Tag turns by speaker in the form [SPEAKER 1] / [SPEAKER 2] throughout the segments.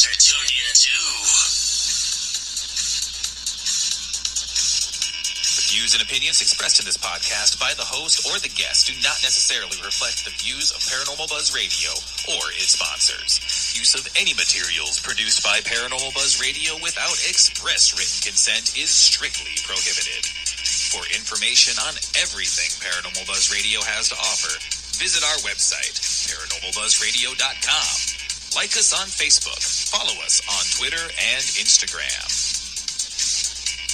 [SPEAKER 1] guys are tuned in to.
[SPEAKER 2] The views and opinions expressed in this podcast by the host or the guest do not necessarily reflect the views of Paranormal Buzz Radio or its sponsors. Use of any materials produced by Paranormal Buzz Radio without express written consent is strictly prohibited. For information on everything Paranormal Buzz Radio has to offer, visit our website, paranormalbuzzradio.com. Like us on Facebook, follow us on Twitter and Instagram.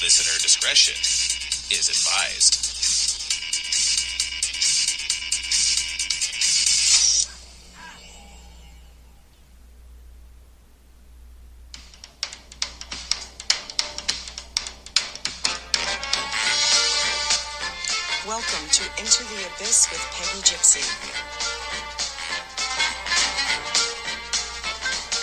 [SPEAKER 2] Listener discretion is advised.
[SPEAKER 3] Welcome to Into the Abyss with Peggy Gypsy.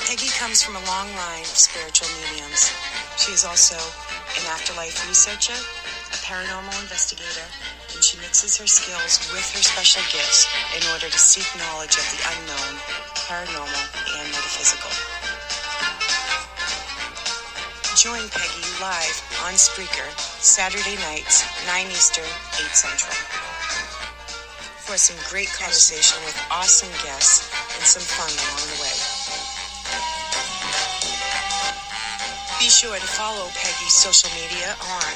[SPEAKER 3] Peggy comes from a long line of spiritual mediums. She is also an afterlife researcher, a paranormal investigator, and she mixes her skills with her special gifts in order to seek knowledge of the unknown, paranormal, and metaphysical. Join Peggy live on Spreaker, Saturday nights, 9 Eastern, 8 Central. For some great conversation with awesome guests and some fun along the way. Be sure to follow Peggy's social media on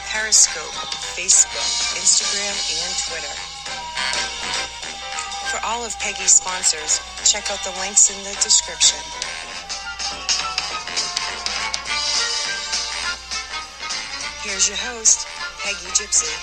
[SPEAKER 3] Periscope, Facebook, Instagram, and Twitter. For all of Peggy's sponsors, check out the links in the description. Here's your host, Peggy Gypsy.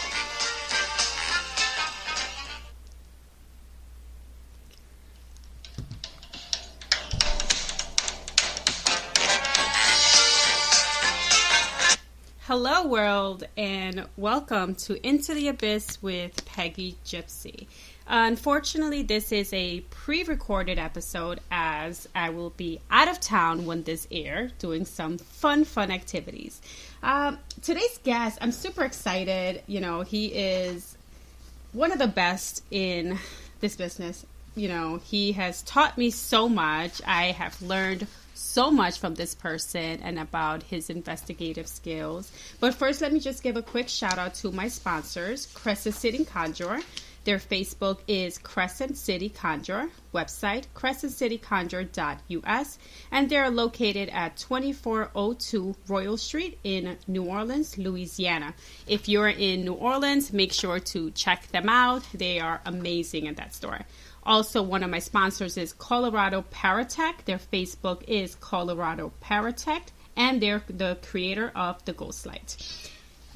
[SPEAKER 4] Hello world, and welcome to Into the Abyss with Peggy Gypsy. Unfortunately, this is a pre-recorded episode as I will be out of town when this airs, doing some fun activities. Today's guest, I'm super excited. You know, he is one of the best in this business. You know, he has taught me so much. I have learned so much from this person and about his investigative skills. But first, let me just give a quick shout out to my sponsors, Crescent City Conjure. Their Facebook is Crescent City Conjure, website crescentcityconjure.us, and they're located at 2402 Royal Street in New Orleans, Louisiana. If you're in New Orleans, make sure to check them out. They are amazing at that store. Also, one of my sponsors is Colorado Paratech. Their Facebook is Colorado Paratech, and they're the creator of the Ghost Light.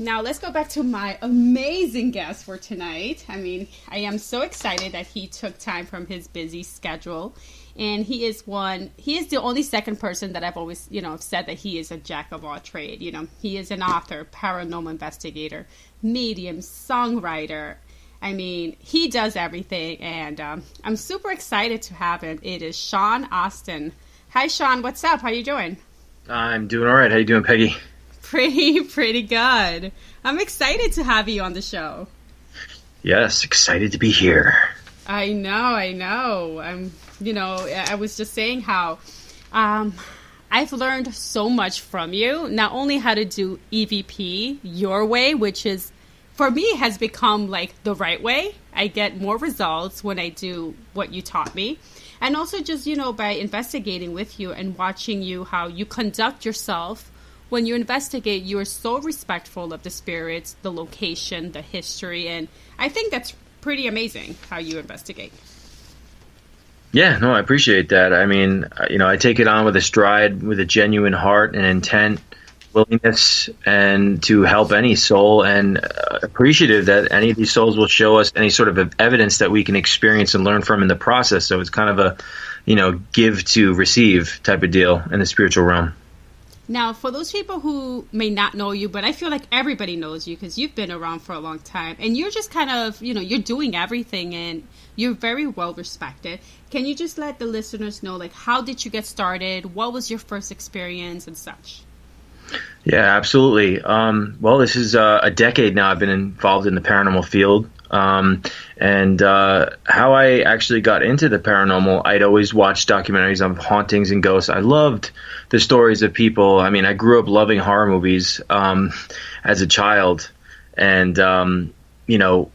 [SPEAKER 4] Now, let's go back to my amazing guest for tonight. I mean, I am so excited that he took time from his busy schedule. And he is the only second person that I've always, said that he is a jack of all trades. He is an author, paranormal investigator, medium, songwriter. I mean, he does everything. And I'm super excited to have him. It is Sean Austin. Hi, Sean. What's up? How you doing?
[SPEAKER 5] I'm doing all right. How you doing, Peggy?
[SPEAKER 4] Pretty good. I'm excited to have you on the show.
[SPEAKER 5] Yes, excited to be here.
[SPEAKER 4] I know. I was just saying how I've learned so much from you. Not only how to do EVP your way, which is, for me, has become like the right way. I get more results when I do what you taught me. And also just, by investigating with you and watching you, how you conduct yourself. When you investigate, you are so respectful of the spirits, the location, the history, and I think that's pretty amazing how you investigate.
[SPEAKER 5] Yeah, no, I appreciate that. I mean, I take it on with a stride, with a genuine heart and intent, willingness, and to help any soul, and appreciative that any of these souls will show us any sort of evidence that we can experience and learn from in the process. So it's kind of a, give to receive type of deal in the spiritual realm.
[SPEAKER 4] Now, for those people who may not know you, but I feel like everybody knows you because you've been around for a long time and you're just kind of, you're doing everything and you're very well respected. Can you just let the listeners know, how did you get started? What was your first experience and such?
[SPEAKER 5] Yeah, absolutely. Well, this is a decade now I've been involved in the paranormal field. And how I actually got into the paranormal, I'd always watched documentaries on hauntings and ghosts. I loved the stories of people. I mean, I grew up loving horror movies as a child. And,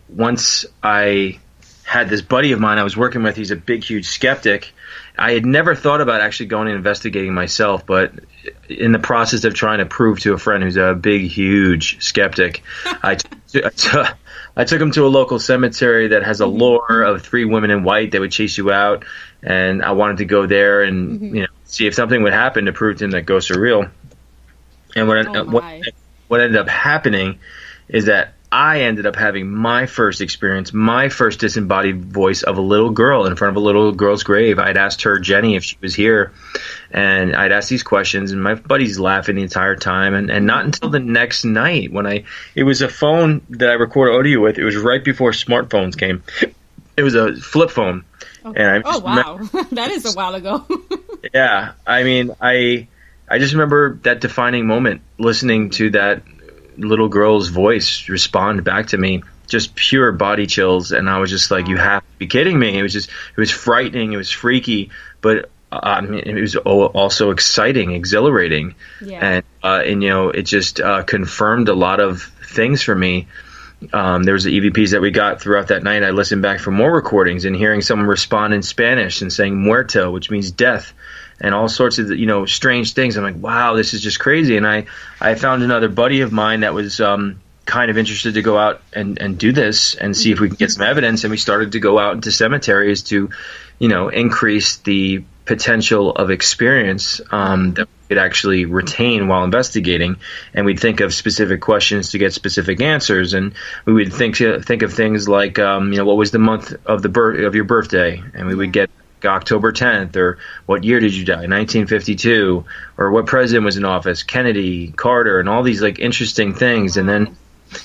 [SPEAKER 5] once I had this buddy of mine I was working with, he's a big, huge skeptic. I had never thought about actually going and investigating myself, but in the process of trying to prove to a friend who's a big, huge skeptic, I took him to a local cemetery that has a lore of 3 women in white that would chase you out, and I wanted to go there and see if something would happen to prove to him that ghosts are real. And what ended up happening is that I ended up having my first experience, my first disembodied voice of a little girl in front of a little girl's grave. I'd asked her, Jenny, if she was here, and I'd asked these questions, and my buddy's laughing the entire time. And not until the next night it was a phone that I recorded audio with. It was right before smartphones came. It was a flip phone.
[SPEAKER 4] Okay.
[SPEAKER 5] And
[SPEAKER 4] wow. That is a while ago.
[SPEAKER 5] Yeah. I mean, I just remember that defining moment, listening to that little girl's voice respond back to me, just pure body chills. And I was just like, you have to be kidding me. It was frightening. It was freaky, but it was also exciting, exhilarating. Yeah. And it just confirmed a lot of things for me. There was the EVPs that we got throughout that night. I listened back for more recordings and hearing someone respond in Spanish and saying muerto, which means death, and all sorts of, strange things. I'm like, wow, this is just crazy. And I found another buddy of mine that was kind of interested to go out and do this and see if we can get some evidence. And we started to go out into cemeteries to, increase the potential of experience that we could actually retain while investigating. And we'd think of specific questions to get specific answers. And we would think of things like, what was the month of of your birthday? And we would get October 10th, or what year did you die? 1952, or what president was in office? Kennedy, Carter, and all these interesting things. And then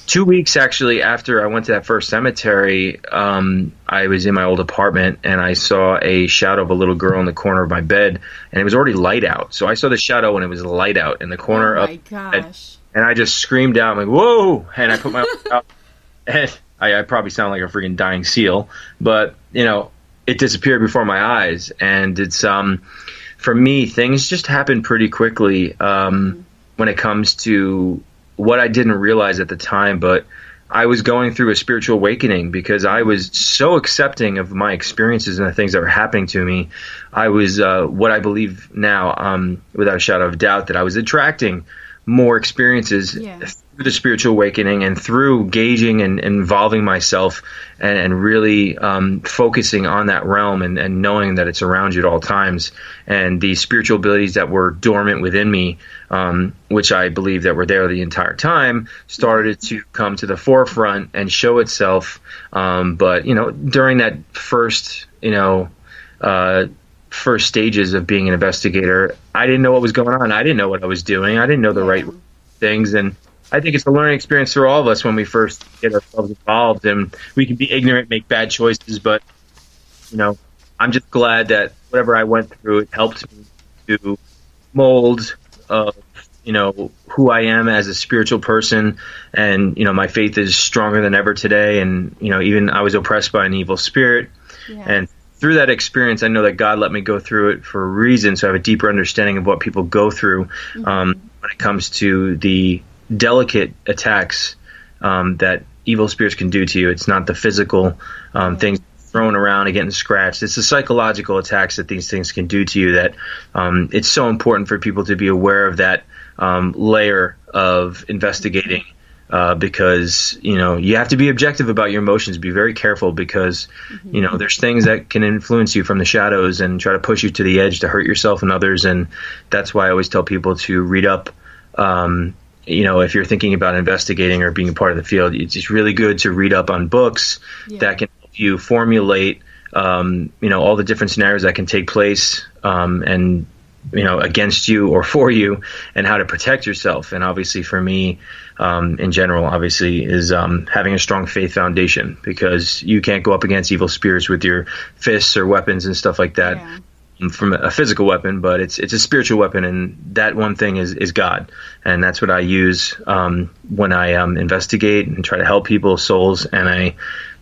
[SPEAKER 5] 2 weeks actually after I went to that first cemetery, I was in my old apartment and I saw a shadow of a little girl in the corner of my bed, and it was already light out. So I saw the shadow when it was light out in the corner of my bed, and I just screamed out, I'm like, whoa! And I put my out, and I probably sound like a freaking dying seal, but it disappeared before my eyes. And it's for me, things just happen pretty quickly when it comes to what I didn't realize at the time, but I was going through a spiritual awakening because I was so accepting of my experiences and the things that were happening to me. I was what I believe now, without a shadow of doubt, that I was attracting more experiences through the spiritual awakening and through gauging and involving myself and really focusing on that realm and knowing that it's around you at all times. And the spiritual abilities that were dormant within me, which I believe that were there the entire time, started to come to the forefront and show itself. But during that first stages of being an investigator, I didn't know what was going on. I didn't know what I was doing. I didn't know the right things. And I think it's a learning experience for all of us when we first get ourselves involved, and we can be ignorant, make bad choices. But, I'm just glad that whatever I went through, it helped me to mold, who I am as a spiritual person. And, my faith is stronger than ever today. And, even I was oppressed by an evil spirit. Yeah. And through that experience, I know that God let me go through it for a reason. So I have a deeper understanding of what people go through when it comes to the delicate attacks that evil spirits can do to you. It's not the physical things thrown around and getting scratched. It's the psychological attacks that these things can do to you that it's so important for people to be aware of that layer of investigating. Because, you have to be objective about your emotions. Be very careful because, there's things that can influence you from the shadows and try to push you to the edge to hurt yourself and others. And that's why I always tell people to read up. If you're thinking about investigating or being a part of the field, it's just really good to read up on books that can help you formulate, all the different scenarios that can take place and against you or for you, and how to protect yourself. And obviously for me, in general, obviously is having a strong faith foundation, because you can't go up against evil spirits with your fists or weapons and stuff like that. From a physical weapon, but it's a spiritual weapon, and that one thing is God. And that's what I use when I investigate and try to help people's souls. And I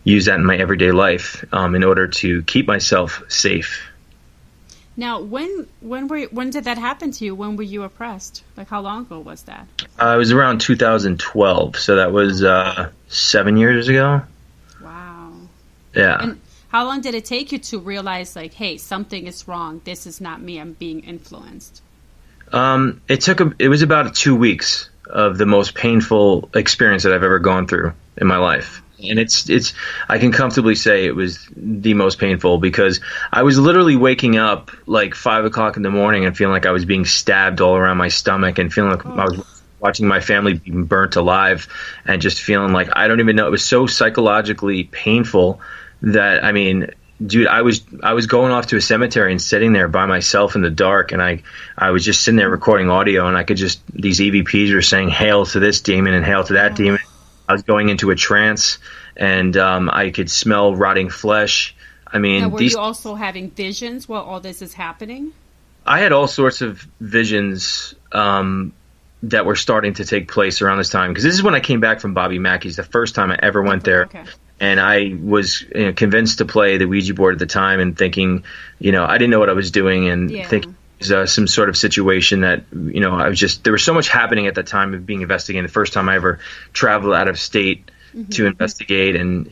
[SPEAKER 5] use that in my everyday life in order to keep myself safe.
[SPEAKER 4] Now, when did that happen to you? When were you oppressed? Like, how long ago was that?
[SPEAKER 5] It was around 2012, so that was 7 years ago.
[SPEAKER 4] Wow.
[SPEAKER 5] Yeah.
[SPEAKER 4] And how long did it take you to realize, like, hey, something is wrong. This is not me. I'm being influenced.
[SPEAKER 5] It was about 2 weeks of the most painful experience that I've ever gone through in my life. And I can comfortably say it was the most painful, because I was literally waking up like 5 o'clock in the morning and feeling like I was being stabbed all around my stomach, and feeling like I was watching my family being burnt alive, and just feeling like, I don't even know. It was so psychologically painful that, I mean, dude, I was going off to a cemetery and sitting there by myself in the dark, and I was just sitting there recording audio, and I could just, these EVPs were saying, hail to this demon and hail to that demon. I was going into a trance, and I could smell rotting flesh. I mean,
[SPEAKER 4] now, were you also having visions while all this is happening?
[SPEAKER 5] I had all sorts of visions that were starting to take place around this time, because this is when I came back from Bobby Mackey's, the first time I ever went there.
[SPEAKER 4] Okay.
[SPEAKER 5] And I was convinced to play the Ouija board at the time, and thinking, I didn't know what I was doing, and thinking it was some sort of situation that, I was just, there was so much happening at that time of being investigated. The first time I ever traveled out of state to investigate, and,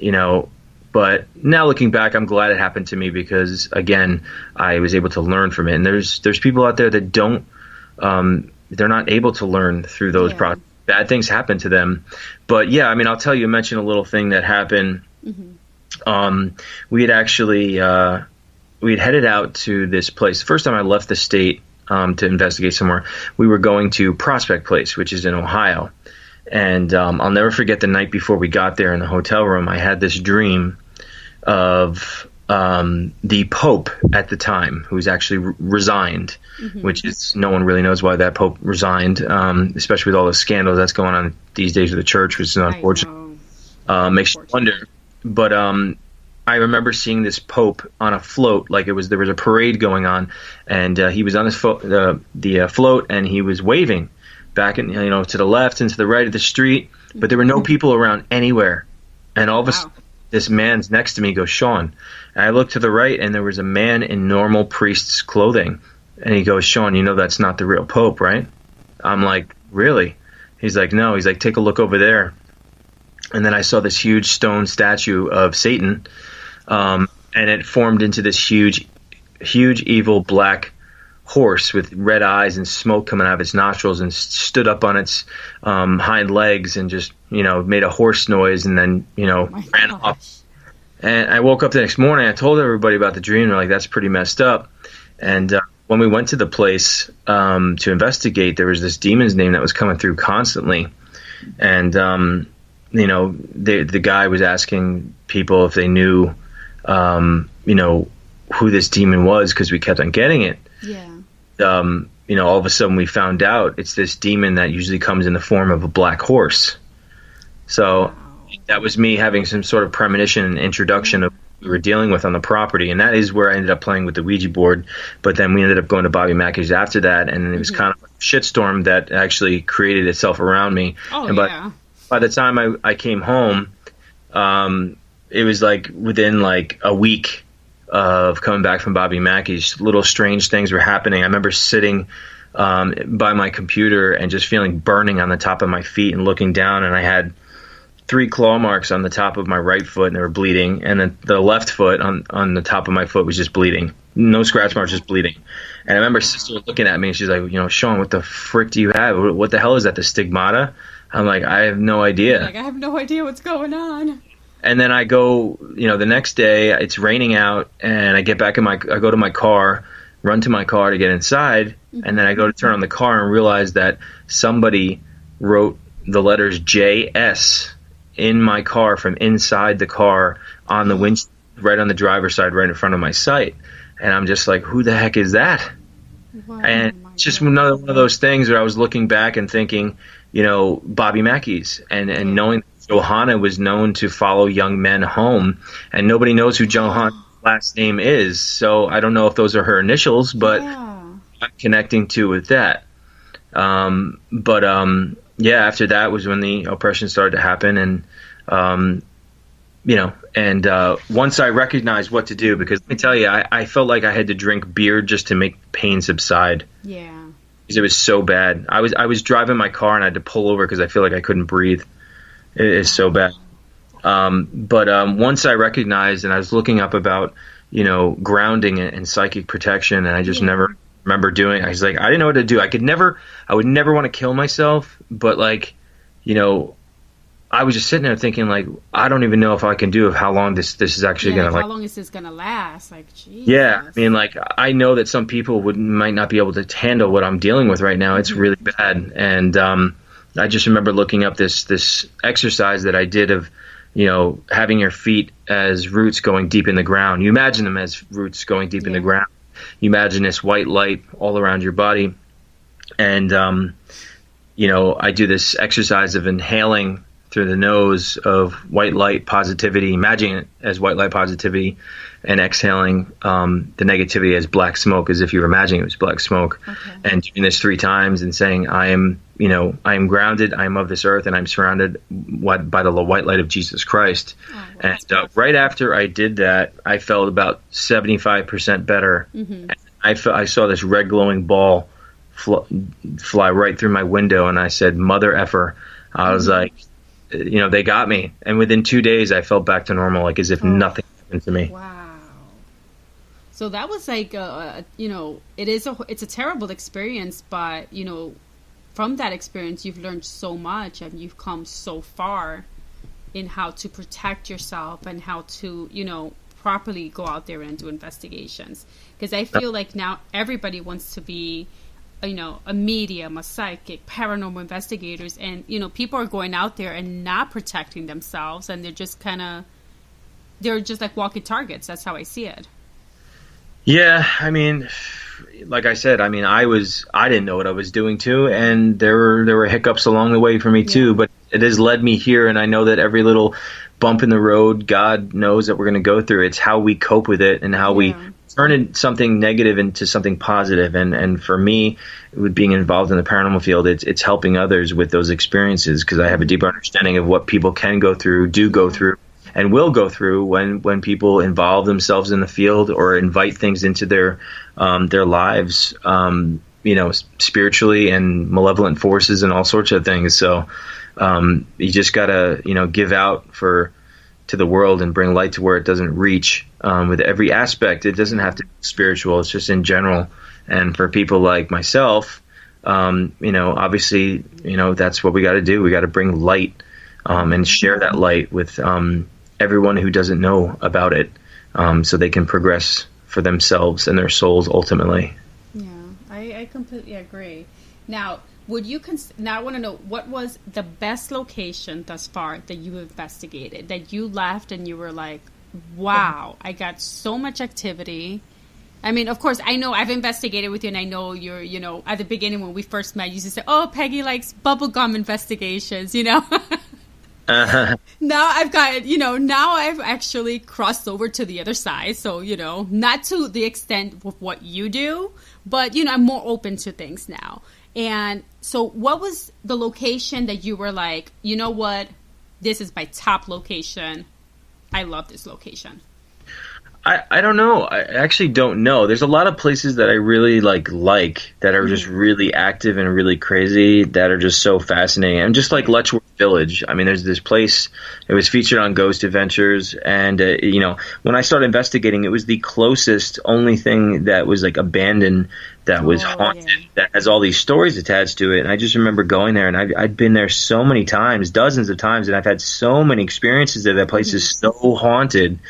[SPEAKER 5] but now looking back, I'm glad it happened to me, because again, I was able to learn from it. And there's people out there that don't, they're not able to learn through those processes. Bad things happen to them. But yeah, I mean, I'll tell you, mention a little thing that happened. We had actually, we had headed out to this place. The first time I left the state to investigate somewhere, we were going to Prospect Place, which is in Ohio. And I'll never forget the night before we got there in the hotel room, I had this dream of the Pope at the time, who's actually resigned, which is, no one really knows why that Pope resigned, especially with all the scandals that's going on these days with the church, which is unfortunate. Makes you wonder. But I remember seeing this Pope on a float, like there was a parade going on, and he was on his float, and he was waving back and to the left and to the right of the street, but there were no people around anywhere. And all of a sudden, this man's next to me goes, Sean. And I looked to the right, and there was a man in normal priest's clothing. And he goes, Sean, that's not the real Pope, right? I'm like, really? He's like, no. He's like, take a look over there. And then I saw this huge stone statue of Satan, and it formed into this huge, evil black horse with red eyes and smoke coming out of its nostrils, and stood up on its hind legs and just made a horse noise, and then ran off. And I woke up the next morning. I told everybody about the dream. They're like, that's pretty messed up. And when we went to the place to investigate, there was this demon's name that was coming through constantly. And the guy was asking people if they knew who this demon was, because we kept on getting it. All of a sudden we found out it's this demon that usually comes in the form of a black horse. So that was me having some sort of premonition and introduction of what we were dealing with on the property. And that is where I ended up playing with the Ouija board. But then we ended up going to Bobby Mackey's after that, and it was kind of a shitstorm that actually created itself around me. By the time I came home, it was like within like a week of coming back from Bobby Mackey's, little strange things were happening. I remember sitting by my computer and just feeling burning on the top of my feet, and looking down, and I had 3 claw marks on the top of my right foot, and they were bleeding. And then the left foot on the top of my foot was just bleeding. No scratch marks, just bleeding. And I remember sister looking at me, and she's like, Sean, what the frick do you have? What the hell is that, the stigmata? I'm like, I have no idea.
[SPEAKER 4] I have no idea what's going on.
[SPEAKER 5] And then I go, the next day, it's raining out, and I get back I go to my car, run to my car to get inside, and then I go to turn on the car and realize that somebody wrote the letters JS in my car from inside the car on the windshield, right on the driver's side, right in front of my sight. And I'm just like, who the heck is that?
[SPEAKER 4] Wow,
[SPEAKER 5] and it's just another one of those things where I was looking back and thinking, Bobby Mackey's, and knowing Johanna was known to follow young men home, and nobody knows who Johanna's last name is. So I don't know if those are her initials, but I'm connecting to with that. After that was when the oppression started to happen, and And once I recognized what to do, because let me tell you, I felt like I had to drink beer just to make pain subside.
[SPEAKER 4] Yeah.
[SPEAKER 5] Because it was so bad. I was driving my car and I had to pull over because I feel like I couldn't breathe. It is so bad. But once I recognized, and I was looking up about, grounding and psychic protection, and I just never remember doing it. I was like, I didn't know what to do. I would never want to kill myself, but I was just sitting there thinking, like, I don't even know if I can do how long this is actually going to,
[SPEAKER 4] how long is this going to last? Like, Jesus.
[SPEAKER 5] Yeah, I mean, like, I know that some people might not be able to handle what I'm dealing with right now. It's really bad. And I just remember looking up this exercise that I did of, having your feet as roots going deep in the ground. You imagine them as roots going deep in the ground. You imagine this white light all around your body. And, I do this exercise of inhaling through the nose of white light positivity, imagining it as white light positivity, and exhaling the negativity as black smoke, as if you were imagining it was black smoke. Okay. And doing this 3 times and saying, I am grounded, I am of this earth, and I'm surrounded by the white light of Jesus Christ. Oh, and right after I did that, I felt about 75% better. Mm-hmm. I saw this red glowing ball fly right through my window, and I said, mother effer. I was like, they got me. And within 2 days, I felt back to normal, like as if nothing happened to me.
[SPEAKER 4] Wow. So that was like, it's a terrible experience, but, from that experience, you've learned so much and you've come so far in how to protect yourself and how to, properly go out there and do investigations. Because I feel like now everybody wants to be a medium, a psychic, paranormal investigators, and people are going out there and not protecting themselves, and they're just like walking targets. That's how I see it.
[SPEAKER 5] Yeah, I mean, like I said, I didn't know what I was doing too, and there were hiccups along the way for me too, but it has led me here, and I know that every little bump in the road, God knows that we're going to go through. It's how we cope with it and how we turn something negative into something positive. And for me, with being involved in the paranormal field, it's helping others with those experiences, because I have a deeper understanding of what people can go through, do go through, and will go through when people involve themselves in the field or invite things into their lives, spiritually, and malevolent forces and all sorts of things. So you just gotta, give out to the world and bring light to where it doesn't reach, with every aspect. It doesn't have to be spiritual. It's just in general. And for people like myself, obviously, that's what we got to do. We got to bring light, and share that light with everyone who doesn't know about it, so they can progress for themselves and their souls ultimately.
[SPEAKER 4] Yeah, I completely agree. Now, now I want to know, what was the best location thus far that you investigated, that you left and you were like, wow, I got so much activity. I mean, of course, I know I've investigated with you, and I know you're, at the beginning when we first met, you used to say, oh, Peggy likes bubblegum investigations,
[SPEAKER 5] Uh-huh.
[SPEAKER 4] Now I've got, now I've actually crossed over to the other side. So, not to the extent of what you do, but, I'm more open to things now. And so what was the location that you were like, you know what, this is my top location. I love this location.
[SPEAKER 5] I don't know. I actually don't know. There's a lot of places that I really like that are just really active and really crazy, that are just so fascinating. And just like Letchworth Village. I mean, there's this place, it was featured on Ghost Adventures. And, when I started investigating, it was the closest only thing that was like abandoned, that was haunted, that has all these stories attached to it. And I just remember going there, and I'd been there so many times, dozens of times, and I've had so many experiences there. That place is so haunted.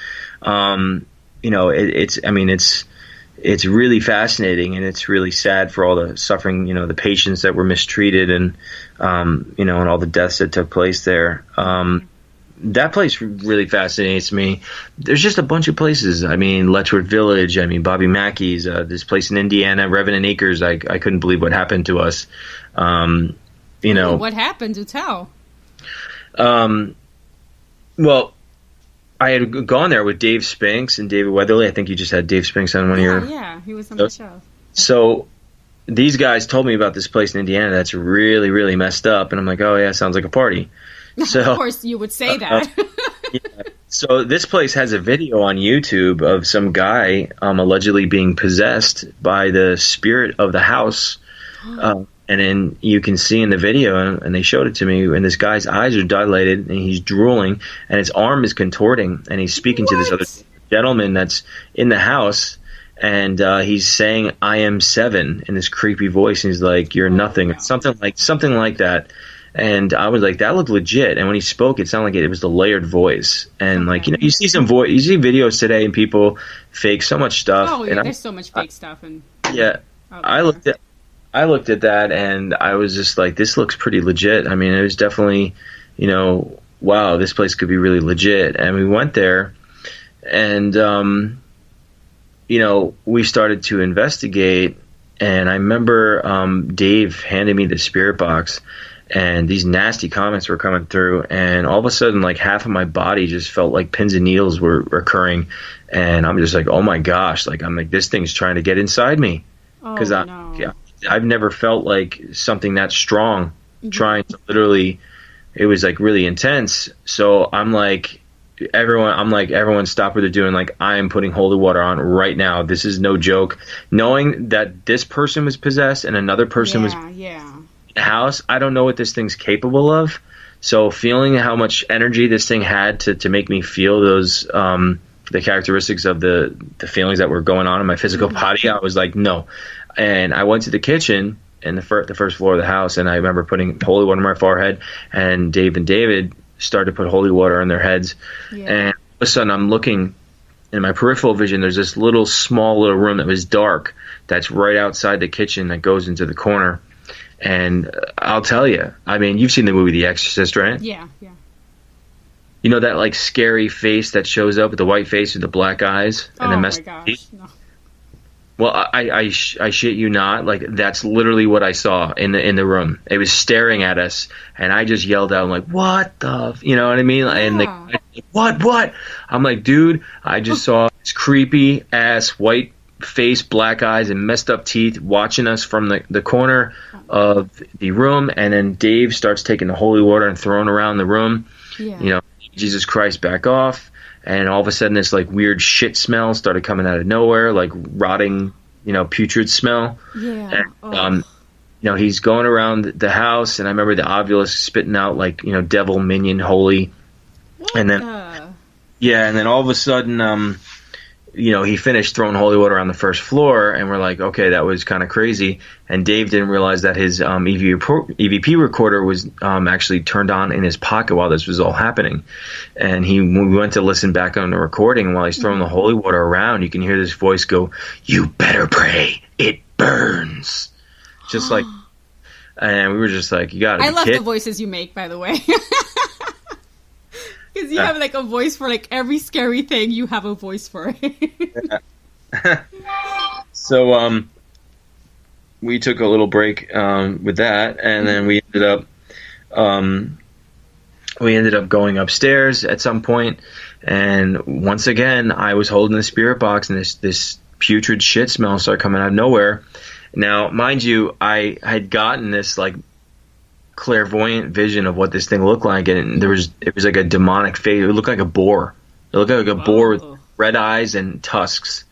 [SPEAKER 5] It's really fascinating, and it's really sad for all the suffering, the patients that were mistreated, and and all the deaths that took place there. That place really fascinates me. There's just a bunch of places. I mean, Letchworth Village. I mean, Bobby Mackey's. This place in Indiana, Revenant Acres. I couldn't believe what happened to us.
[SPEAKER 4] What happened? Do tell.
[SPEAKER 5] Well, I had gone there with Dave Spinks and David Weatherly. I think you just had Dave Spinks on one of your...
[SPEAKER 4] Yeah, he was on the show.
[SPEAKER 5] So these guys told me about this place in Indiana that's really, really messed up. And I'm like, oh, yeah, sounds like a party. So,
[SPEAKER 4] of course you would say that.
[SPEAKER 5] So this place has a video on YouTube of some guy allegedly being possessed by the spirit of the house. And then you can see in the video, and they showed it to me, and this guy's eyes are dilated, and he's drooling, and his arm is contorting, and he's speaking to this other gentleman that's in the house, and he's saying, "I am 7" in this creepy voice, and he's like, "You're nothing,"
[SPEAKER 4] wow.
[SPEAKER 5] something like that. And I was like, that looked legit. And when he spoke, it sounded like it was the layered voice. And like, you see you see videos today, and people fake so much stuff.
[SPEAKER 4] Oh yeah,
[SPEAKER 5] and
[SPEAKER 4] there's so much fake stuff. And
[SPEAKER 5] I looked at that, and I was just like, this looks pretty legit. I mean, it was definitely, wow, this place could be really legit. And we went there, and we started to investigate. And I remember Dave handed me the spirit box. And these nasty comments were coming through, and all of a sudden, like, half of my body just felt like pins and needles were occurring, and I'm just like, oh my gosh, like, I'm like, this thing's trying to get inside me, because I've never felt like something that strong trying to literally, it was like really intense. So I'm like, everyone stop what they're doing. Like, I am putting holy water on right now. This is no joke. Knowing that this person was possessed and another person was house, I don't know what this thing's capable of. So feeling how much energy this thing had to make me feel those the characteristics of the feelings that were going on in my physical body, I was like, no. And I went to the kitchen in the first floor of the house, and I remember putting holy water on my forehead, and Dave and David started to put holy water on their heads. And all of a sudden I'm looking in my peripheral vision, there's this small little room that was dark that's right outside the kitchen that goes into the corner. And I'll tell you, I mean, you've seen the movie The Exorcist, right?
[SPEAKER 4] Yeah.
[SPEAKER 5] You know that, like, scary face that shows up with the white face with the black eyes and the messed
[SPEAKER 4] up teeth? No.
[SPEAKER 5] Well, I shit you not, like, that's literally what I saw in the room. It was staring at us, and I just yelled out, I'm like, what the, you know what I mean? And like, what? I'm like, dude, I just saw this creepy ass white face, black eyes, and messed up teeth watching us from the corner of the room. And then Dave starts taking the holy water and throwing around the room. Jesus Christ, back off. And all of a sudden this like weird shit smell started coming out of nowhere, like rotting, putrid smell. And, he's going around the house, and I remember the ovulus spitting out like, devil, minion, holy. And then all of a sudden he finished throwing holy water on the first floor, and we're like, okay, that was kind of crazy. And Dave didn't realize that his EVP recorder was actually turned on in his pocket while this was all happening. And when we went to listen back on the recording, while he's throwing the holy water around, you can hear this voice go, "You better pray, it burns." Just like, and we were just like, you gotta be
[SPEAKER 4] kidding. I love
[SPEAKER 5] the
[SPEAKER 4] voices you make, by the way. Because you have like a voice for like every scary thing. You have a voice for it.
[SPEAKER 5] So we took a little break with that, and then we ended up going upstairs at some point, and once again I was holding the spirit box, and this putrid shit smell started coming out of nowhere. Now, mind you, I had gotten this like clairvoyant vision of what this thing looked like, and it was like a demonic face. It looked like a boar. It looked like a boar with red eyes and tusks,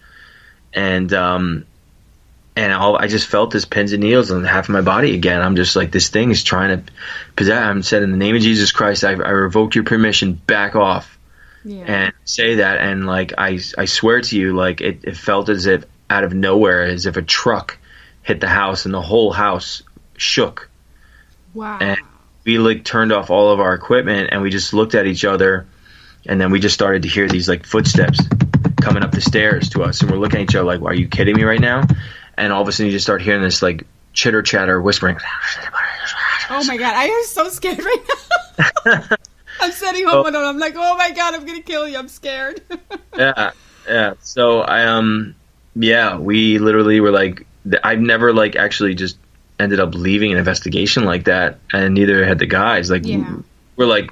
[SPEAKER 5] and I just felt this pins and needles on half of my body again. I'm just like, this thing is trying to possess. I'm said, in the name of Jesus Christ, I revoke your permission. Back off, and say that. And like I swear to you, like it felt as if out of nowhere, as if a truck hit the house, and the whole house shook.
[SPEAKER 4] Wow.
[SPEAKER 5] And we like turned off all of our equipment, and we just looked at each other, and then we just started to hear these like footsteps coming up the stairs to us, and we're looking at each other like, are you kidding me right now? And all of a sudden you just start hearing this like chitter chatter whispering.
[SPEAKER 4] Oh my god, I am so scared right now. I'm sitting home and I'm like, oh my god, I'm gonna kill you, I'm scared.
[SPEAKER 5] Yeah. So we literally were like, I've never like actually just ended up leaving an investigation like that, and neither had the guys. Like,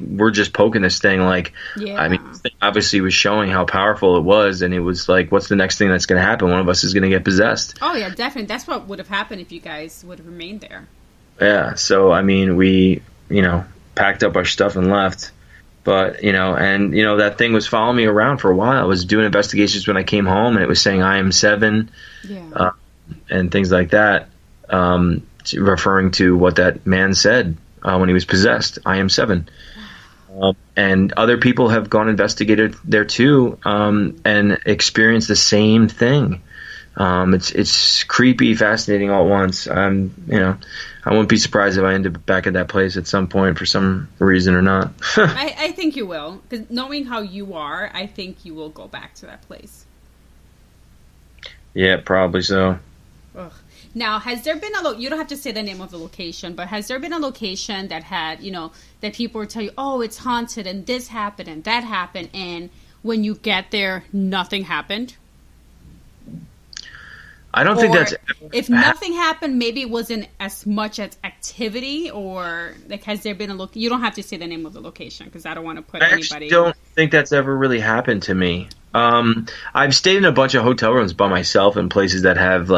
[SPEAKER 5] we're just poking this thing. Like, I mean, this thing obviously was showing how powerful it was, and it was like, what's the next thing that's going to happen? One of us is going to get possessed.
[SPEAKER 4] Oh yeah, definitely. That's what would have happened if you guys would have remained there.
[SPEAKER 5] Yeah. So I mean, we packed up our stuff and left, But, that thing was following me around for a while. I was doing investigations when I came home, and it was saying I am 7, and things like that, referring to what that man said when he was possessed. I am 7. And other people have gone investigated there too, and experienced the same thing. It's creepy, fascinating all at once. I wouldn't be surprised if I end up back at that place at some point for some reason or not.
[SPEAKER 4] I think you will, because knowing how you are, I think you will go back to that place.
[SPEAKER 5] Yeah, probably so.
[SPEAKER 4] Ugh. Now, has there been you don't have to say the name of the location, but has there been a location that had, that people would tell you, oh, it's haunted and this happened and that happened, and when you get there, nothing happened?
[SPEAKER 5] I don't think that's...
[SPEAKER 4] If nothing happened, maybe it wasn't as much as activity, or has there been you don't have to say the name of the location, because I don't want to put anybody...
[SPEAKER 5] I don't think that's ever really happened to me. I've stayed in a bunch of hotel rooms by myself in places that have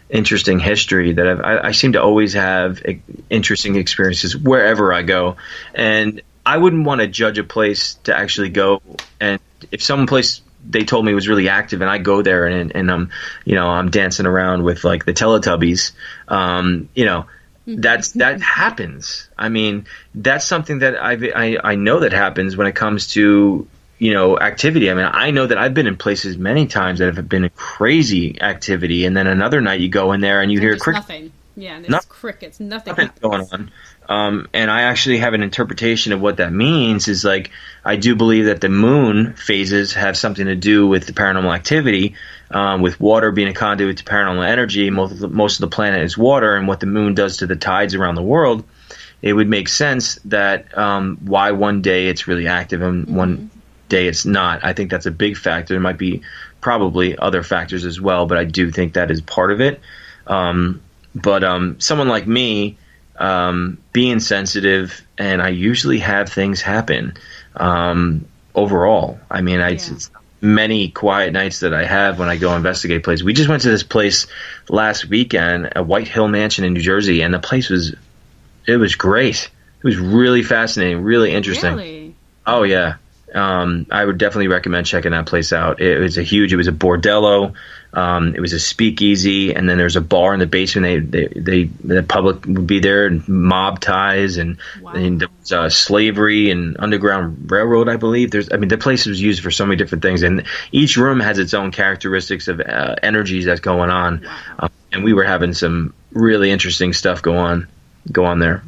[SPEAKER 5] interesting history that I seem to always have interesting experiences wherever I go. And I wouldn't want to judge a place to actually go. And if some place they told me was really active and I go there and I'm dancing around with the Teletubbies, that happens. I mean, that's something that I know that happens when it comes to, activity. I mean, I know that I've been in places many times that have been a crazy activity, and then another night you go in there and you hear crickets.
[SPEAKER 4] Nothing. Yeah, there's crickets. Nothing
[SPEAKER 5] going on. And I actually have an interpretation of what that means is I do believe that the moon phases have something to do with the paranormal activity, with water being a conduit to paranormal energy. Most of the planet is water, and what the moon does to the tides around the world, it would make sense that why one day it's really active and one day it's not. I think that's a big factor. There might be probably other factors as well, but I do think that is part of it. But someone like me, being sensitive, and I usually have things happen overall. I mean, it's many quiet nights that I have when I go investigate places. We just went to this place last weekend, a White Hill Mansion in New Jersey, and the place was great. It was really fascinating, really interesting.
[SPEAKER 4] Really?
[SPEAKER 5] Oh, yeah. I would definitely recommend checking that place out. It was a bordello. It was a speakeasy, and then there's a bar in the basement. The public would be there, and mob ties, and there was slavery and Underground Railroad, I believe. The place was used for so many different things, and each room has its own characteristics of energies that's going on.
[SPEAKER 4] Wow.
[SPEAKER 5] And we were having some really interesting stuff go on there.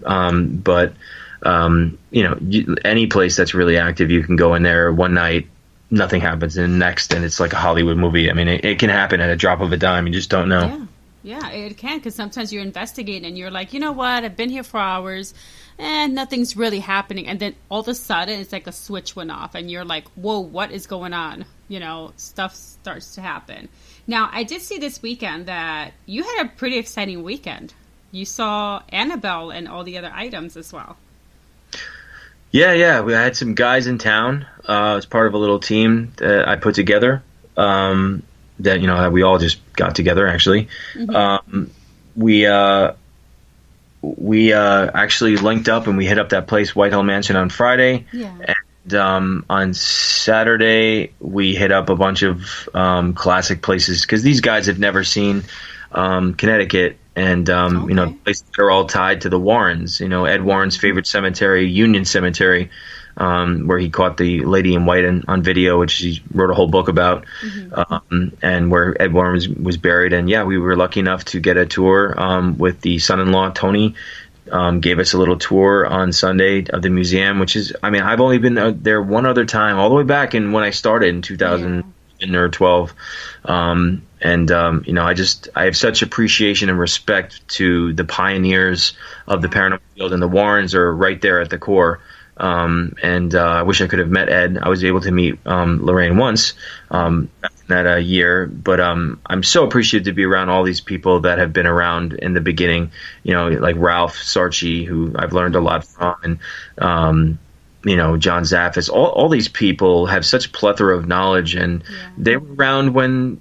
[SPEAKER 5] Any place that's really active, you can go in there one night, nothing happens, and next, and it's like a Hollywood movie. I mean, it can happen at a drop of a dime. You just don't know.
[SPEAKER 4] Yeah, it can, because sometimes you're investigating and you're like, you know what, I've been here for hours and nothing's really happening, and then all of a sudden it's like a switch went off and you're like, whoa, what is going on? Stuff starts to happen. Now, I did see this weekend that you had a pretty exciting weekend. You saw Annabelle and all the other items as well.
[SPEAKER 5] Yeah. We had some guys in town as part of a little team that I put together. That we all just got together. Actually, we actually linked up and we hit up that place, White Hill Mansion, on Friday.
[SPEAKER 4] Yeah.
[SPEAKER 5] And on Saturday we hit up a bunch of classic places because these guys have never seen Connecticut. And, places that are all tied to the Warrens. Ed Warren's favorite cemetery, Union Cemetery, where he caught the lady in white on video, which he wrote a whole book about, and where Ed Warren was buried. And, we were lucky enough to get a tour with the son-in-law, Tony. Gave us a little tour on Sunday of the museum, which is, I've only been there one other time, all the way back when I started in 2012. I have such appreciation and respect to the pioneers of the paranormal field, and the Warrens are right there at the core. I wish I could have met Ed. I was able to meet Lorraine once that year, but I'm so appreciative to be around all these people that have been around in the beginning. Like Ralph Sarchi, who I've learned a lot from, and John Zaffis. All these people have such plethora of knowledge, and they were around when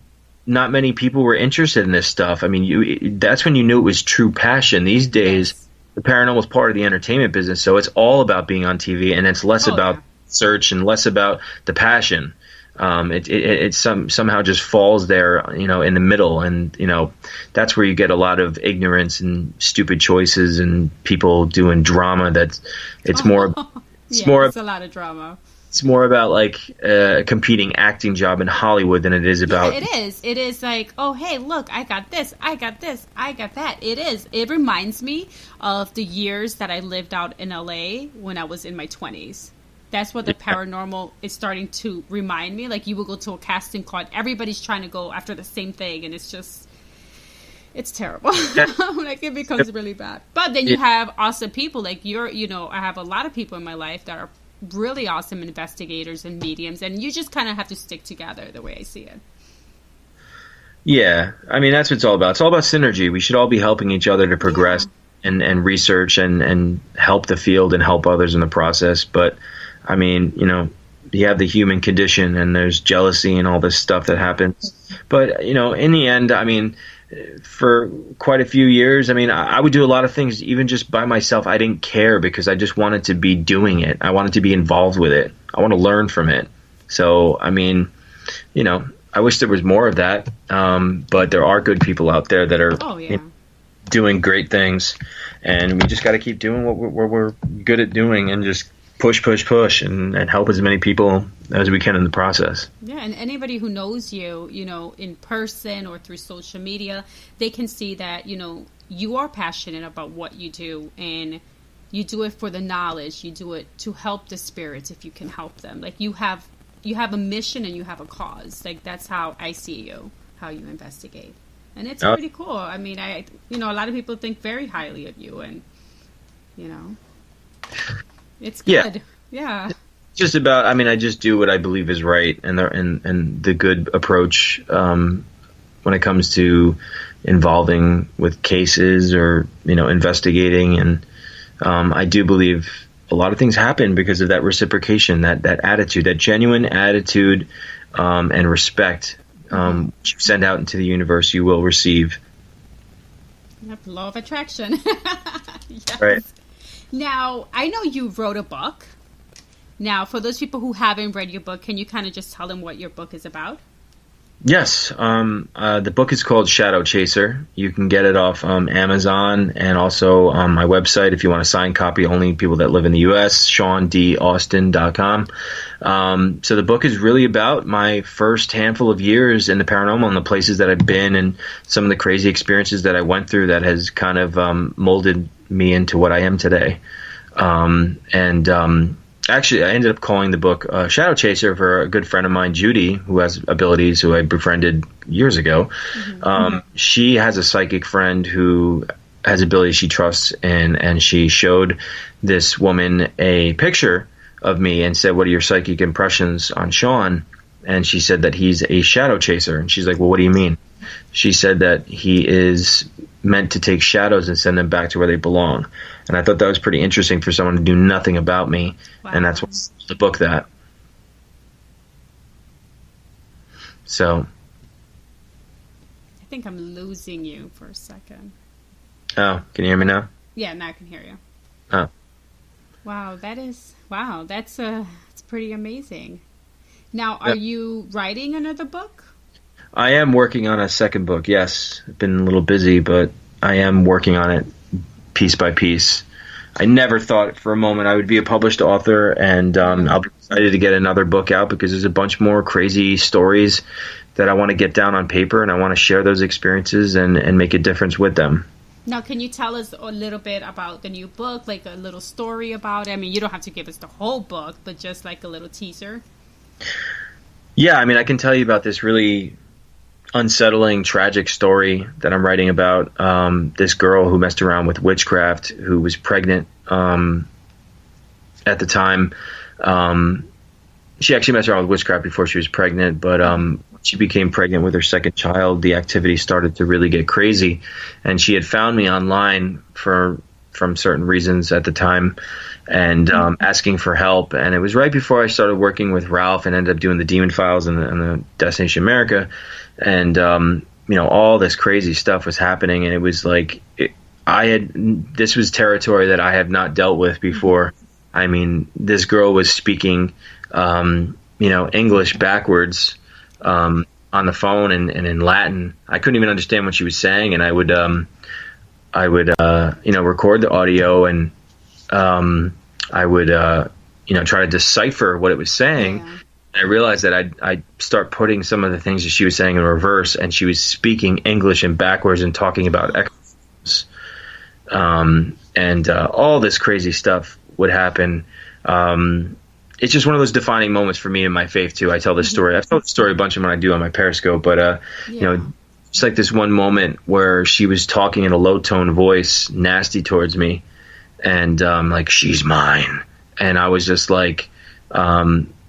[SPEAKER 5] not many people were interested in this stuff. That's when you knew it was true passion. These days, the paranormal is part of the entertainment business, so it's all about being on TV, and it's less about search and less about the passion. It somehow just falls there, in the middle, and that's where you get a lot of ignorance and stupid choices and people doing drama. It's more
[SPEAKER 4] a lot of drama.
[SPEAKER 5] It's more about like a competing acting job in Hollywood than it is about.
[SPEAKER 4] Yeah, it is like, oh hey, look, I got this, I got that. It reminds me of the years that I lived out in LA when I was in my 20s. That's what the paranormal is starting to remind me. Like, you will go to a casting call, everybody's trying to go after the same thing, and it's terrible. Like, it becomes really bad. But then you have awesome people like I have a lot of people in my life that are really awesome investigators and mediums, and you just kind of have to stick together, the way I see it.
[SPEAKER 5] Yeah, I mean, that's what it's all about. It's all about synergy. We should all be helping each other to progress and research and help the field and help others in the process. But I mean, you have the human condition, and there's jealousy and all this stuff that happens. But, in the end, I mean, for quite a few years, I mean, I would do a lot of things even just by myself. I didn't care because I just wanted to be doing it. I wanted to be involved with it. I want to learn from it. So, I mean, I wish there was more of that. But there are good people out there that are doing great things. And we just got to keep doing what we're good at doing, and just push and help as many people as we can in the process.
[SPEAKER 4] Yeah, and anybody who knows you, in person or through social media, they can see that, you are passionate about what you do, and you do it for the knowledge. You do it to help the spirits if you can help them. Like, you have a mission and you have a cause. Like, that's how I see you, how you investigate. And it's pretty cool. I mean, a lot of people think very highly of you, and, it's good. Yeah.
[SPEAKER 5] Just about, I mean, I just do what I believe is right, and the good approach when it comes to involving with cases or, investigating. And I do believe a lot of things happen because of that reciprocation, that attitude, that genuine attitude and respect which you send out into the universe, you will receive.
[SPEAKER 4] Yep, law of attraction. Yes.
[SPEAKER 5] Right.
[SPEAKER 4] Now, I know you wrote a book. Now, for those people who haven't read your book, can you kind of just tell them what your book is about?
[SPEAKER 5] Yes. The book is called Shadow Chaser. You can get it off Amazon and also on my website if you want a signed copy, only people that live in the U.S., SeanDAustin.com. So the book is really about my first handful of years in the paranormal and the places that I've been and some of the crazy experiences that I went through that has kind of molded me into what I am today. Actually, I ended up calling the book Shadow Chaser for a good friend of mine, Judy, who has abilities, who I befriended years ago. Mm-hmm. She has a psychic friend who has abilities she trusts, and she showed this woman a picture of me and said, "What are your psychic impressions on Sean?" And she said that he's a shadow chaser. And she's like, "Well, what do you mean?" She said that he is meant to take shadows and send them back to where they belong. And I thought that was pretty interesting for someone to do nothing about me. Wow. And that's what's the book that. So.
[SPEAKER 4] I think I'm losing you for a second.
[SPEAKER 5] Oh, can you hear me now?
[SPEAKER 4] Yeah, now I can hear you.
[SPEAKER 5] Oh.
[SPEAKER 4] Wow, that's pretty amazing. Now, are you writing another book?
[SPEAKER 5] I am working on a second book, yes. I've been a little busy, but I am working on it piece by piece. I never thought for a moment I would be a published author, and I'll be excited to get another book out because there's a bunch more crazy stories that I want to get down on paper, and I want to share those experiences and make a difference with them.
[SPEAKER 4] Now, can you tell us a little bit about the new book, like a little story about it? I mean, you don't have to give us the whole book, but just like a little teaser.
[SPEAKER 5] Yeah, I mean, I can tell you about this really unsettling, tragic story that I'm writing about. This girl who messed around with witchcraft, who was pregnant at the time. She actually messed around with witchcraft before she was pregnant, but when she became pregnant with her second child, the activity started to really get crazy. And she had found me online from certain reasons at the time, and asking for help. And it was right before I started working with Ralph and ended up doing the Demon Files and the Destination America. And, all this crazy stuff was happening. And it was like, this was territory that I had not dealt with before. I mean, this girl was speaking, English backwards on the phone and in Latin. I couldn't even understand what she was saying, and I would record the audio, and I would try to decipher what it was saying.
[SPEAKER 4] Yeah.
[SPEAKER 5] I realized that I'd start putting some of the things that she was saying in reverse, and she was speaking English and backwards and talking about exorcisms. And all this crazy stuff would happen. It's just one of those defining moments for me in my faith, too. I tell this story. I've told the story a bunch of when I do on my Periscope, but, it's like this one moment where she was talking in a low-tone voice, nasty towards me, and like, she's mine. And I was just like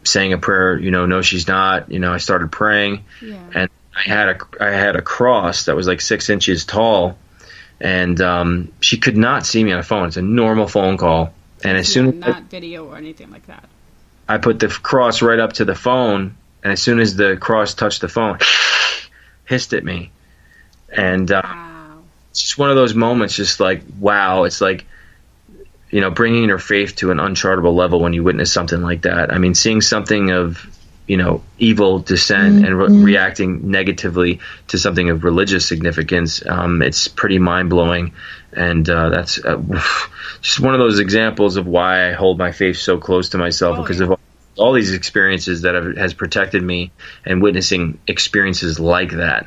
[SPEAKER 5] saying a prayer, no, she's not. I started praying, and I had a cross that was like 6 inches tall, and she could not see me on a phone. It's a normal phone call, and as soon as
[SPEAKER 4] not video or anything like that,
[SPEAKER 5] I put the cross right up to the phone, and as soon as the cross touched the phone, hissed at me, and
[SPEAKER 4] wow.
[SPEAKER 5] It's just one of those moments. Just like, wow, it's like, bringing your faith to an unchartable level when you witness something like that. I mean, seeing something of, evil descent and reacting negatively to something of religious significance, it's pretty mind-blowing. And that's just one of those examples of why I hold my faith so close to myself, because of all these experiences that has protected me, and witnessing experiences like that.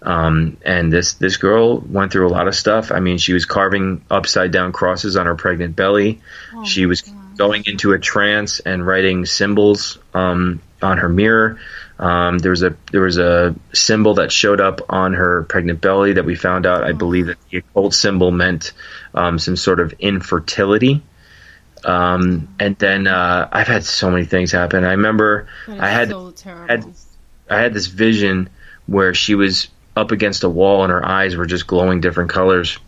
[SPEAKER 5] And this girl went through a lot of stuff. I mean, she was carving upside down crosses on her pregnant belly. She was going into a trance and writing symbols on her mirror. There was a symbol that showed up on her pregnant belly that we found out. I believe that the occult symbol meant some sort of infertility. And then I've had so many things happen. I remember I had this vision where she was up against a wall and her eyes were just glowing different colors.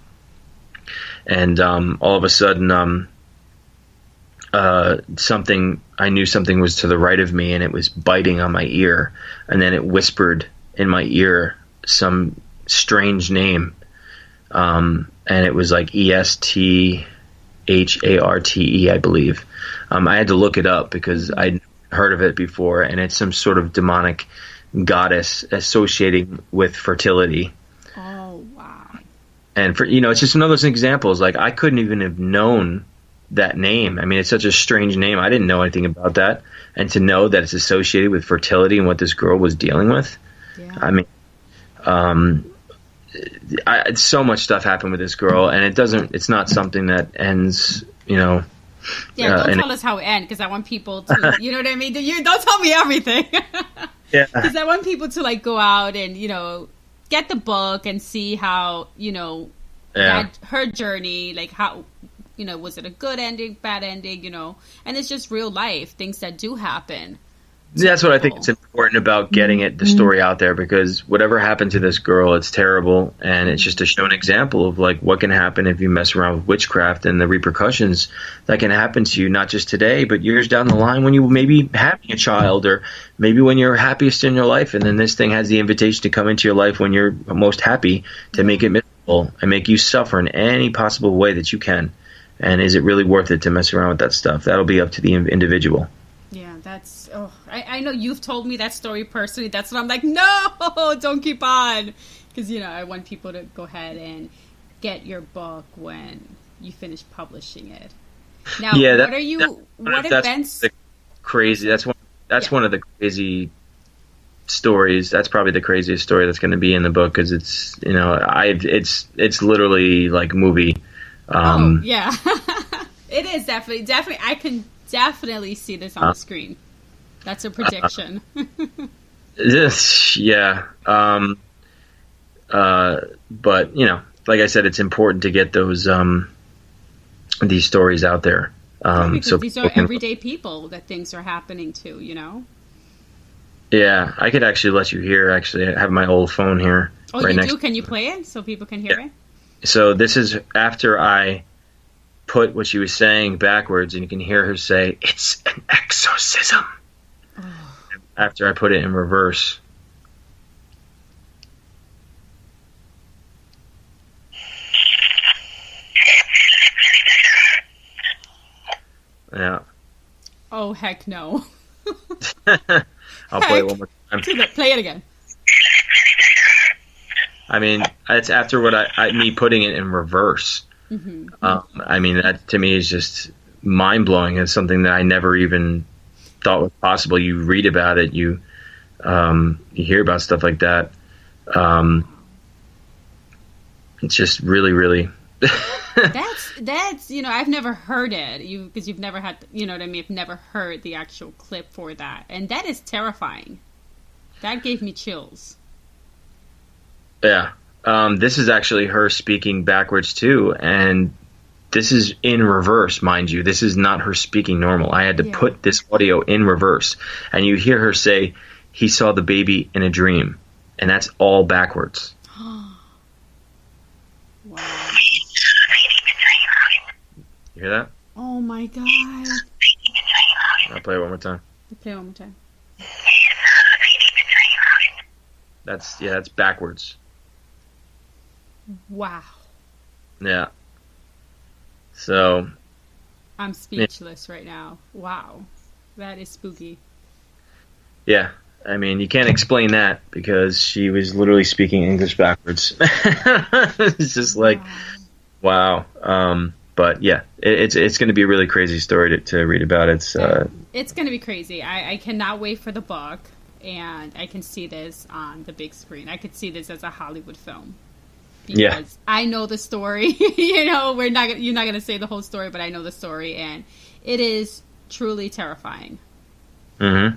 [SPEAKER 5] And all of a sudden, I knew something was to the right of me, and it was biting on my ear. And then it whispered in my ear some strange name. And it was like ESTHARTE, I believe. I had to look it up because I'd heard of it before, and it's some sort of demonic goddess associating with fertility.
[SPEAKER 4] Oh, wow.
[SPEAKER 5] And it's just one of those examples. Like, I couldn't even have known that name. I mean, it's such a strange name. I didn't know anything about that. And to know that it's associated with fertility and what this girl was dealing with. Yeah. I mean, so much stuff happened with this girl, and it's not something that ends,
[SPEAKER 4] Yeah, don't tell us how it ends, because I want people to, you know what I mean? You don't tell me everything.
[SPEAKER 5] Yeah.
[SPEAKER 4] Because I want people to go out and, get the book and see how, her journey, how, was it a good ending, bad ending, and it's just real life, things that do happen.
[SPEAKER 5] That's what I think it's important about getting the story out there, because whatever happened to this girl, it's terrible, and it's just to show an example of what can happen if you mess around with witchcraft and the repercussions that can happen to you, not just today, but years down the line when you may be having a child, or maybe when you're happiest in your life, and then this thing has the invitation to come into your life when you're most happy, to make it miserable and make you suffer in any possible way that you can. And is it really worth it to mess around with that stuff? That'll be up to the individual.
[SPEAKER 4] Yeah, I know you've told me that story personally. That's what I'm like, no, don't keep on. Because, I want people to go ahead and get your book when you finish publishing it. Now, what events?
[SPEAKER 5] Crazy. That's one of the crazy stories. That's probably the craziest story that's going to be in the book, because it's, it's literally like a movie.
[SPEAKER 4] Yeah. It is definitely. I can definitely see this on the screen. That's a prediction.
[SPEAKER 5] Yeah. But like I said, it's important to get these stories out there.
[SPEAKER 4] Because these are everyday people that things are happening to,
[SPEAKER 5] Yeah, I could actually let you hear. Actually, I have my old phone here.
[SPEAKER 4] Oh, right, you do? Can you play it so people can hear it?
[SPEAKER 5] So this is after I put what she was saying backwards, and you can hear her say, "It's an exorcism." Oh. After I put it in reverse. Yeah,
[SPEAKER 4] Oh, heck no.
[SPEAKER 5] I'll play it one more time.
[SPEAKER 4] Play it again.
[SPEAKER 5] I mean, it's after what me putting it in reverse.
[SPEAKER 4] Mm-hmm.
[SPEAKER 5] I mean, that to me is just mind-blowing. It's something that I never even thought was possible. You read about it, you hear about stuff like that. It's just really, really.
[SPEAKER 4] That's I've never heard it because you've never had what I mean. I've never heard the actual clip for that, and that is terrifying. That gave me chills.
[SPEAKER 5] Yeah, this is actually her speaking backwards too, and this is in reverse, mind you. This is not her speaking normal. I had to put this audio in reverse, and you hear her say, "He saw the baby in a dream," and that's all backwards.
[SPEAKER 4] Wow.
[SPEAKER 5] You hear that?
[SPEAKER 4] Oh my God.
[SPEAKER 5] I'll play it one more time.
[SPEAKER 4] Play it one more time.
[SPEAKER 5] That's backwards.
[SPEAKER 4] Wow.
[SPEAKER 5] Yeah. So.
[SPEAKER 4] I'm speechless right now. Wow. That is spooky.
[SPEAKER 5] Yeah. I mean, you can't explain that because she was literally speaking English backwards. It's just like, wow. But yeah, it's going to be a really crazy story to read about. It's
[SPEAKER 4] going to be crazy. I cannot wait for the book, and I can see this on the big screen. I could see this as a Hollywood film. Because I know the story. You're not going to say the whole story, but I know the story, and it is truly terrifying.
[SPEAKER 5] Mm-hmm.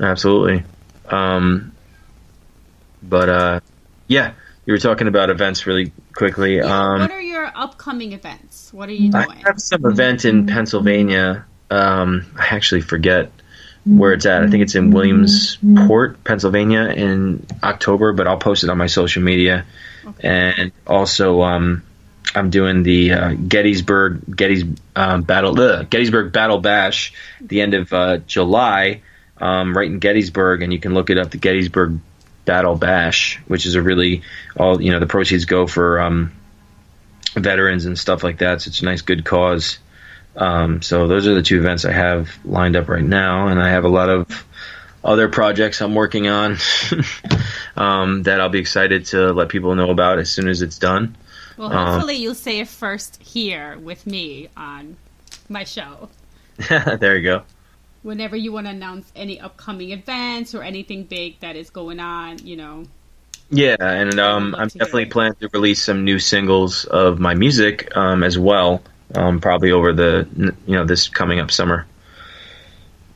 [SPEAKER 5] Absolutely. But yeah, you were talking about events really quickly.
[SPEAKER 4] What are your upcoming events? What are you doing?
[SPEAKER 5] I have some event in Pennsylvania. I actually forget where it's at. I think it's in Williamsport, Pennsylvania in October, but I'll post it on my social media. Okay. And also, I'm doing the Gettysburg Battle Bash at the end of July, right in Gettysburg, and you can look it up, the Gettysburg Battle Bash, which is the proceeds go for veterans and stuff like that. So it's a nice, good cause. So those are the two events I have lined up right now, and I have a lot of other projects I'm working on that I'll be excited to let people know about as soon as it's done.
[SPEAKER 4] Well, hopefully you'll say it first here with me on my show.
[SPEAKER 5] There you go.
[SPEAKER 4] Whenever you want to announce any upcoming events or anything big that is going on,
[SPEAKER 5] Yeah, and I'm definitely planning to release some new singles of my music as well, probably over this coming up summer.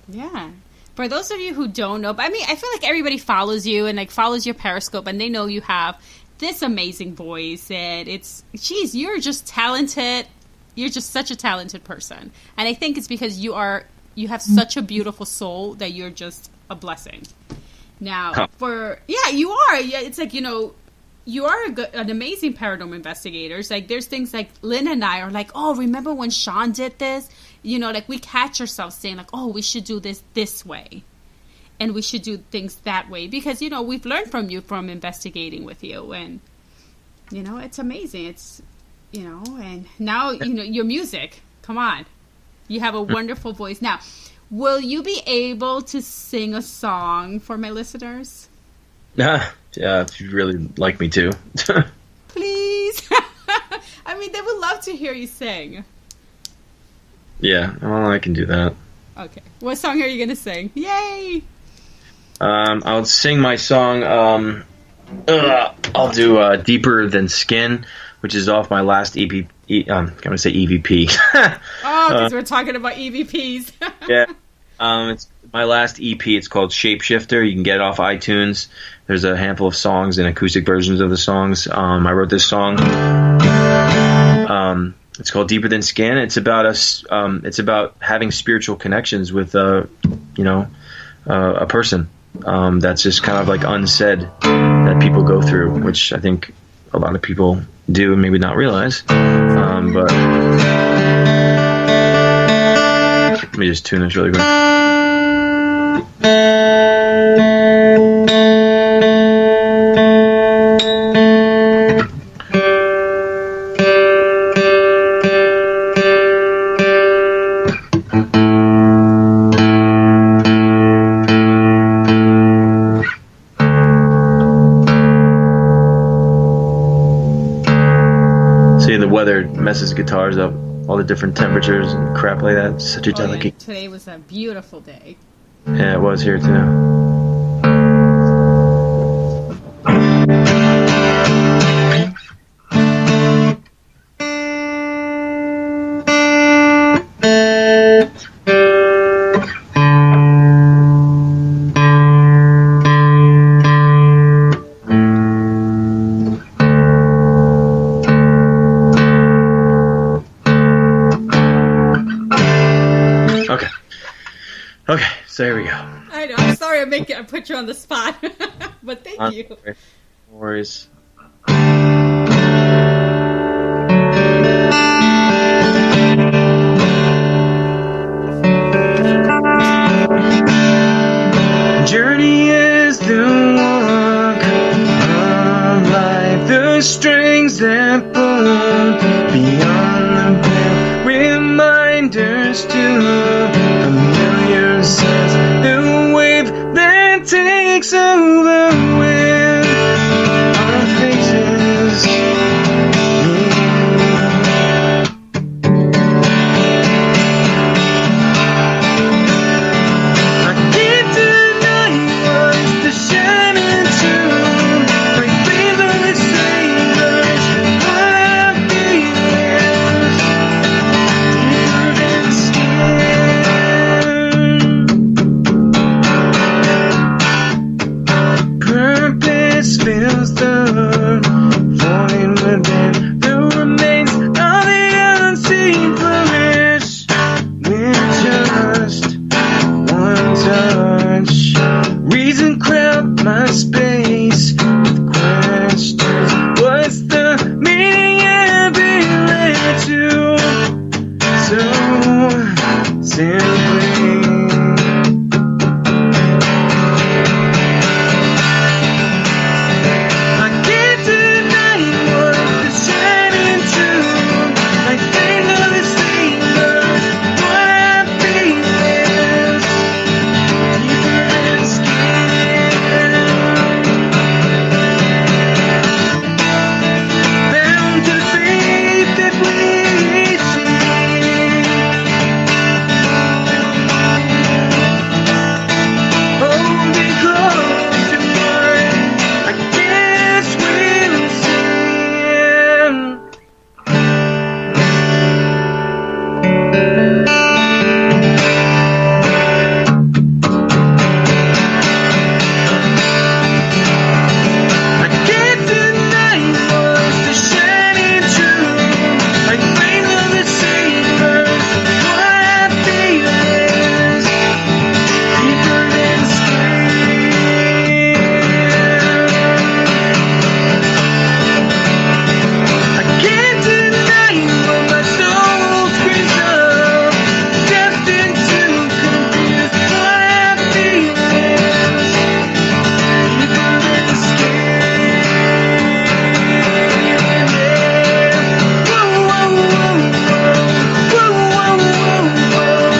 [SPEAKER 4] Yeah. For those of you who don't know, but I feel like everybody follows you and follows your Periscope, and they know you have this amazing voice, and you're just talented. You're just such a talented person, and I think it's because you have such a beautiful soul that you're just a blessing. Now, you are. Yeah, it's like, you are an amazing paranormal investigator. It's like, there's things like Lynn and I are like, oh, remember when Sean did this? We catch ourselves saying like, oh, we should do this way. And we should do things that way. Because, we've learned from you from investigating with you. And, it's amazing. It's, and now, your music. Come on. You have a wonderful voice. Now, will you be able to sing a song for my listeners?
[SPEAKER 5] Yeah, if you really like me to.
[SPEAKER 4] Please. They would love to hear you sing.
[SPEAKER 5] Yeah, well, I can do that.
[SPEAKER 4] Okay. What song are you going to sing? Yay!
[SPEAKER 5] I'll sing my song, I'll do Deeper Than Skin, which is off my last EP. I'm going to say EVP.
[SPEAKER 4] Because we're talking about EVPs.
[SPEAKER 5] Yeah. It's my last EP. It's called Shapeshifter. You can get it off iTunes. There's a handful of songs and acoustic versions of the songs. I wrote this song. It's called Deeper Than Skin. It's about us. It's about having spiritual connections with, a person that's just kind of like unsaid that people go through, which I think a lot of people do and maybe not realize. But let me just tune this really quick. messes guitars up. All the different temperatures and crap like that. It's such a delicate.
[SPEAKER 4] Yeah. Today was a beautiful day.
[SPEAKER 5] Yeah, it was here too. Okay, so here we go.
[SPEAKER 4] I know. I'm sorry I put you on the spot, but thank you.
[SPEAKER 5] No worries. Journey is the walk of life, the strings that pull beyond the veil, reminders to familiar sense, the wave that takes over with our faces. I can't deny what's the shining tune, like favorite sailors, what I feel is deeper than skin. Purpose fills the void within, the remains of the unseen flourish with just one touch. Reason crowd my space with questions. What's the meaning of being led to so simply? I can't deny what the shining tune, like favorite sailors, what I feel is deeper than skin. Bound to the faith that we see, holding close to mine, I guess we'll see. I can't deny what's the shining tune, like favorite sailors, what I feel is deeper than skin. I can't deny what my soul screams of, destined to confuse what I feel is deeper than skin. Whoa, whoa, whoa, whoa, whoa, whoa, whoa,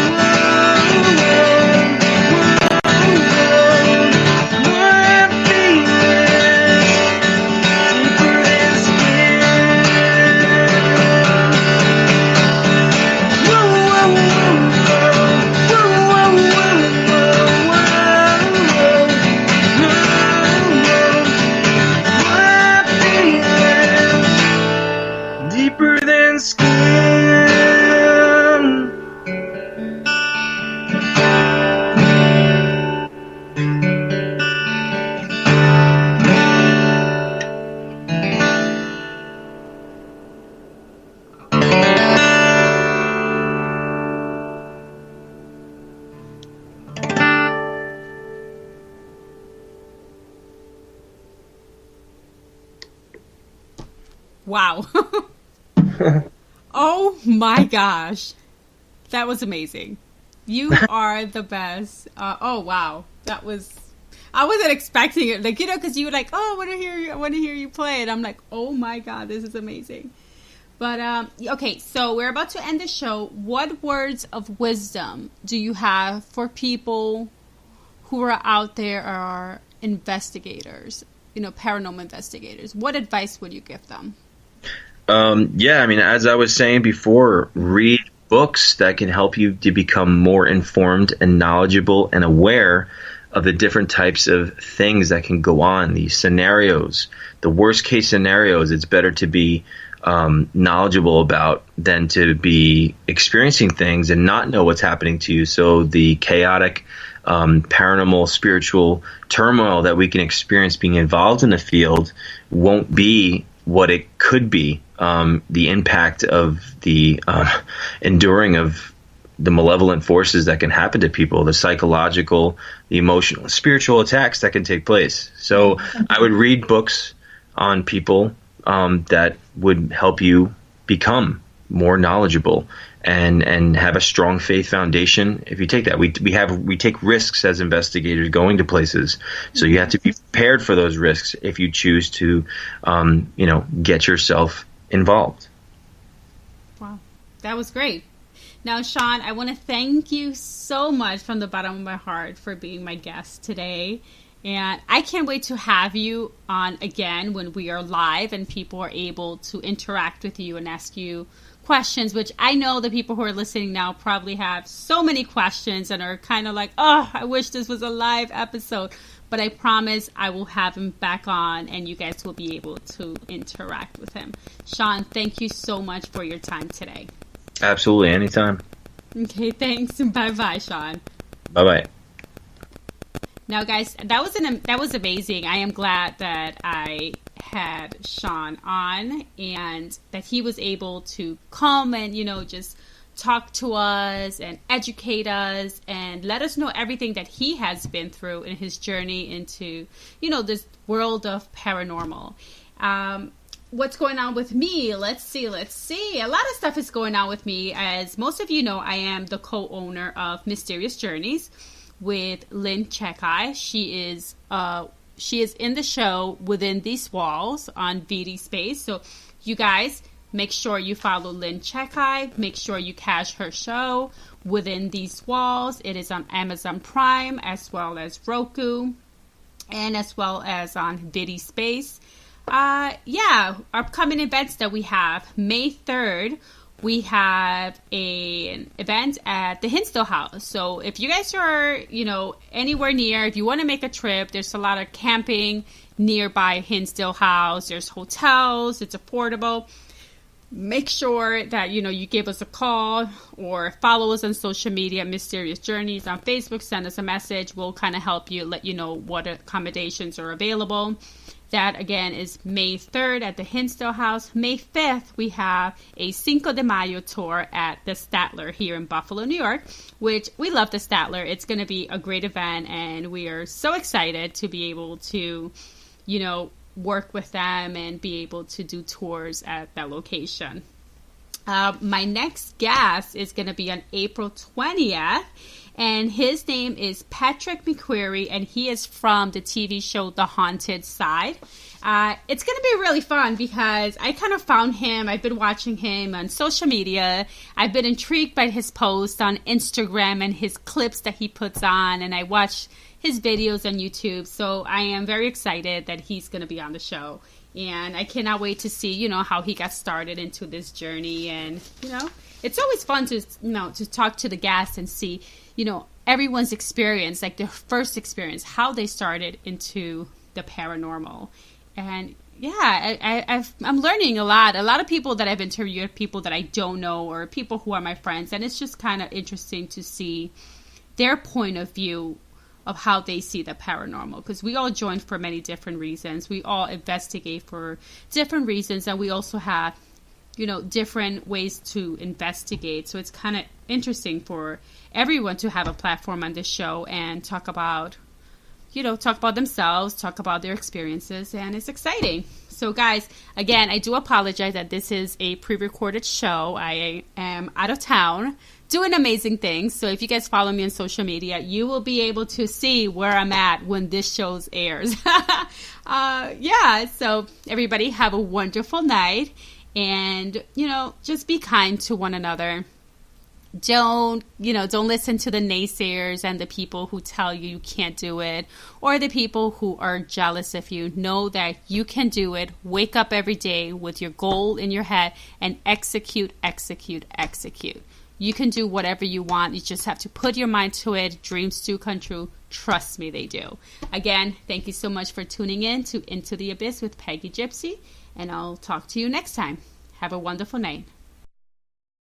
[SPEAKER 5] what I feel is deeper than skin. Whoa, whoa, whoa, whoa, whoa, what I feel is deeper than skin.
[SPEAKER 4] Wow. Oh my gosh. That was amazing. You are the best. Oh wow. That was, I wasn't expecting it. Like, you know, because you were like, oh, I want to hear you play. And I'm like, oh my God, this is amazing. But, okay, so we're about to end the show. What words of wisdom do you have for people who are out there or are investigators, you know, paranormal investigators? What advice would you give them?
[SPEAKER 5] Yeah, I mean, as I was saying before, read books that can help you to become more informed and knowledgeable and aware of the different types of things that can go on, these scenarios, the worst case scenarios. It's better to be knowledgeable about than to be experiencing things and not know what's happening to you. So the chaotic, paranormal, spiritual turmoil that we can experience being involved in the field won't be what it could be. The impact of the enduring of the malevolent forces that can happen to people, the psychological, the emotional, spiritual attacks that can take place. So I would read books on people that would help you become more knowledgeable and have a strong faith foundation. If you take that, we take risks as investigators going to places, so you have to be prepared for those risks if you choose to, get yourself involved.
[SPEAKER 4] Wow, that was great. Now, Sean, I want to thank you so much from the bottom of my heart for being my guest today. And I can't wait to have you on again when we are live and people are able to interact with you and ask you questions, which I know the people who are listening now probably have so many questions and are kind of like, oh, I wish this was a live episode. But I promise I will have him back on and you guys will be able to interact with him. Sean, thank you so much for your time today.
[SPEAKER 5] Absolutely, anytime.
[SPEAKER 4] Okay, thanks. Bye-bye, Sean.
[SPEAKER 5] Bye-bye.
[SPEAKER 4] Now, guys, that was amazing. I am glad that I had Sean on and that he was able to come and, just talk to us and educate us and let us know everything that he has been through in his journey into, this world of paranormal. What's going on with me? Let's see. A lot of stuff is going on with me. As most of you know, I am the co-owner of Mysterious Journeys with Lynn Chekai. She is in the show Within These Walls on VD Space. So you guys, make sure you follow Lynn Chekai. Make sure you catch her show Within These Walls. It is on Amazon Prime as well as Roku and as well as on VD Space. Upcoming events that we have. May 3rd, we have an event at the Hinsdale House. So if you guys are, anywhere near, if you want to make a trip, there's a lot of camping nearby Hinsdale House. There's hotels. It's affordable. Make sure that, you give us a call or follow us on social media, Mysterious Journeys on Facebook. Send us a message. We'll kind of help you, let you know what accommodations are available. That, again, is May 3rd at the Hinsdale House. May 5th, we have a Cinco de Mayo tour at the Statler here in Buffalo, New York, which we love the Statler. It's going to be a great event, and we are so excited to be able to, work with them and be able to do tours at that location. My next guest is going to be on April 20th. And his name is Patrick McQuarrie, and he is from the TV show The Haunted Side. It's going to be really fun because I kind of found him. I've been watching him on social media. I've been intrigued by his posts on Instagram and his clips that he puts on, and I watch his videos on YouTube. So I am very excited that he's going to be on the show. And I cannot wait to see, how he got started into this journey. And, it's always fun to, to talk to the guests and see, everyone's experience, like their first experience, how they started into the paranormal. And I'm learning a lot. A lot of people that I've interviewed are people that I don't know or people who are my friends. And it's just kind of interesting to see their point of view of how they see the paranormal, because we all join for many different reasons. We all investigate for different reasons, and we also have, different ways to investigate. So it's kind of interesting for everyone to have a platform on this show and talk about themselves, talk about their experiences, and it's exciting. So guys, again, I do apologize that this is a pre-recorded show. I am out of town doing amazing things. So if you guys follow me on social media, you will be able to see where I'm at when this show airs. So everybody have a wonderful night, and, just be kind to one another. Don't listen to the naysayers and the people who tell you can't do it, or the people who are jealous of you. Know that you can do it. Wake up every day with your goal in your head and execute, execute, execute. You can do whatever you want. You just have to put your mind to it. Dreams do come true. Trust me, they do. Again, thank you so much for tuning in to Into the Abyss with Peggy Gypsy, and I'll talk to you next time. Have a wonderful night.